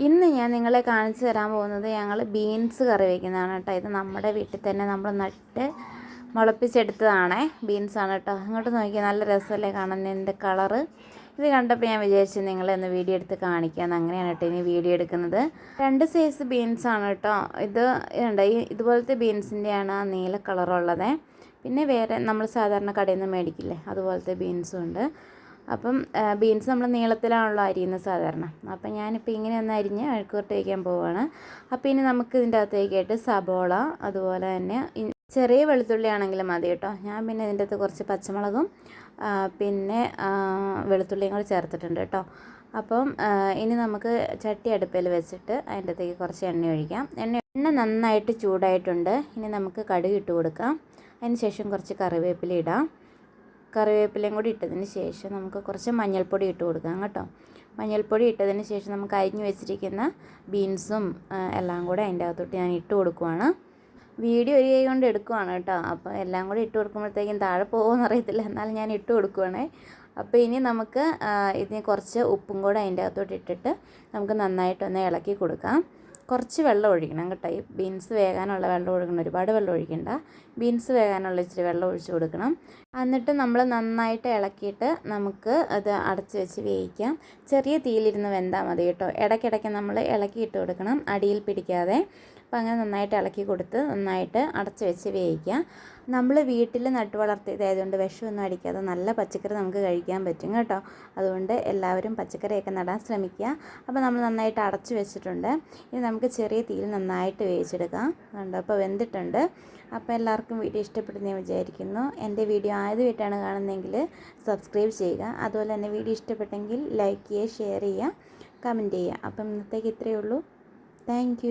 ഇന്ന് ഞാൻ നിങ്ങളെ കാണിച്ചു തരാൻ പോകുന്നത് ഞങ്ങൾ ബീൻസ് കറി വയ്ക്കുന്നതാണ് കേട്ടോ. ഇത് നമ്മുടെ വീട്ടിൽ തന്നെ നമ്മൾ നട്ട് മുളപ്പിച്ചെടുത്തതാണേ. ബീൻസാണ് കേട്ടോ. അങ്ങോട്ട് നോക്കിയാൽ നല്ല രസമല്ലേ കാണാൻ ഇതിൻ്റെ കളറ്. ഇത് കണ്ടപ്പോൾ ഞാൻ വിചാരിച്ചു നിങ്ങളെ ഒന്ന് വീഡിയോ എടുത്ത് കാണിക്കാമെന്ന്. അങ്ങനെയാണ് കേട്ടോ ഇനി വീഡിയോ എടുക്കുന്നത്. 2 സൈസ് ബീൻസാണ് കേട്ടോ. ഇത് ഉണ്ട് ഇതുപോലത്തെ ബീൻസിൻ്റെയാണ് ആ നീല കളറുള്ളത്. പിന്നെ വേറെ നമ്മൾ സാധാരണ കടയിൽ നിന്ന് മേടിക്കില്ലേ അതുപോലത്തെ ബീൻസും ഉണ്ട്. അപ്പം ബീൻസ് നമ്മൾ നീളത്തിലാണല്ലോ അരിയുന്നത് സാധാരണ. അപ്പം ഞാനിപ്പോൾ ഇങ്ങനെ ഒന്ന് അരിഞ്ഞ് അഴുക്കുവരട്ട് വയ്ക്കാൻ പോവുകയാണ്. അപ്പോൾ ഇനി നമുക്ക് ഇതിൻ്റെ അകത്തേക്കായിട്ട് സബോള, അതുപോലെ തന്നെ ചെറിയ വെളുത്തുള്ളി ആണെങ്കിലും മതി കേട്ടോ. ഞാൻ പിന്നെ ഇതിൻ്റെ അകത്ത് കുറച്ച് പച്ചമുളകും പിന്നെ വെളുത്തുള്ളിയും കൂടി ചേർത്തിട്ടുണ്ട് കേട്ടോ. അപ്പം ഇനി നമുക്ക് ചട്ടി അടുപ്പിൽ വെച്ചിട്ട് അതിൻ്റെ അകത്തേക്ക് കുറച്ച് എണ്ണ ഒഴിക്കാം. എണ്ണ നന്നായിട്ട് ചൂടായിട്ടുണ്ട്. ഇനി നമുക്ക് കടുക് ഇട്ട് കൊടുക്കാം. അതിന് ശേഷം കുറച്ച് കറിവേപ്പില ഇടാം. കറിവേപ്പിലയും കൂടി ഇട്ടതിന് ശേഷം നമുക്ക് കുറച്ച് മഞ്ഞൾപ്പൊടി ഇട്ട് കൊടുക്കാം കേട്ടോ. മഞ്ഞൾപ്പൊടി ഇട്ടതിന് ശേഷം നമുക്ക് അരിഞ്ഞു വെച്ചിരിക്കുന്ന ബീൻസും എല്ലാം കൂടെ അതിൻ്റെ അകത്തോട്ട് ഞാൻ ഇട്ട് കൊടുക്കുവാണ്. വീഡിയോ ഒരു കൈ കൊണ്ട് എടുക്കുവാണ് കേട്ടോ. അപ്പോൾ എല്ലാം കൂടി ഇട്ട് കൊടുക്കുമ്പോഴത്തേക്കും താഴെ പോകുമെന്ന് അറിയത്തില്ല, എന്നാലും ഞാൻ ഇട്ട് കൊടുക്കുവാണേ. അപ്പോൾ ഇനി നമുക്ക് ഇതിന് കുറച്ച് ഉപ്പും കൂടെ അതിൻ്റെ അകത്തോട്ട് ഇട്ടിട്ട് നമുക്ക് നന്നായിട്ടൊന്ന് ഇളക്കി കൊടുക്കാം. കുറച്ച് വെള്ളം ഒഴിക്കണം കേട്ടോ. ഈ ബീൻസ് വേകാനുള്ള വെള്ളം ഒഴിക്കണം, ഒരുപാട് വെള്ളം ഒഴിക്കണ്ട. ബീൻസ് വേകാനുള്ള ഇച്ചിരി വെള്ളം ഒഴിച്ച് കൊടുക്കണം. എന്നിട്ട് നമ്മൾ നന്നായിട്ട് ഇളക്കിയിട്ട് നമുക്ക് അത് അടച്ച് വെച്ച് വേവിക്കാം. ചെറിയ തീയിലിരുന്ന് വെന്താൽ മതി കേട്ടോ. ഇടയ്ക്കിടയ്ക്ക് നമ്മൾ ഇളക്കിയിട്ട് കൊടുക്കണം, അടിയിൽ പിടിക്കാതെ. അപ്പോൾ അങ്ങനെ നന്നായിട്ട് ഇളക്കി കൊടുത്ത് നന്നായിട്ട് അടച്ച് വെച്ച് വേവിക്കാം. നമ്മൾ വീട്ടിൽ നട്ടു വളർത്തിയതായതുകൊണ്ട് വിഷമൊന്നും അടിക്കാതെ നല്ല പച്ചക്കറി നമുക്ക് കഴിക്കാൻ പറ്റും കേട്ടോ. അതുകൊണ്ട് എല്ലാവരും പച്ചക്കറിയൊക്കെ നടാൻ ശ്രമിക്കുക. അപ്പോൾ നമ്മൾ നന്നായിട്ട് അടച്ച് വെച്ചിട്ടുണ്ട്. ഇനി നമുക്ക് ചെറിയ തീയിൽ നന്നായിട്ട് വേവിച്ചെടുക്കാം. അതുകൊണ്ട് അപ്പോൾ വെന്തിട്ടുണ്ട്. അപ്പോൾ എല്ലാവർക്കും വീഡിയോ ഇഷ്ടപ്പെടുന്നതെന്ന് വിചാരിക്കുന്നു. എൻ്റെ വീഡിയോ ആദ്യമായിട്ടാണ് കാണുന്നതെങ്കിൽ സബ്സ്ക്രൈബ് ചെയ്യുക. അതുപോലെ തന്നെ വീഡിയോ ഇഷ്ടപ്പെട്ടെങ്കിൽ ലൈക്ക് ചെയ്യുക, ഷെയർ ചെയ്യുക, കമൻറ്റ് ചെയ്യുക. അപ്പം ഇന്നത്തേക്ക് ഇത്രയേ ഉള്ളൂ. താങ്ക്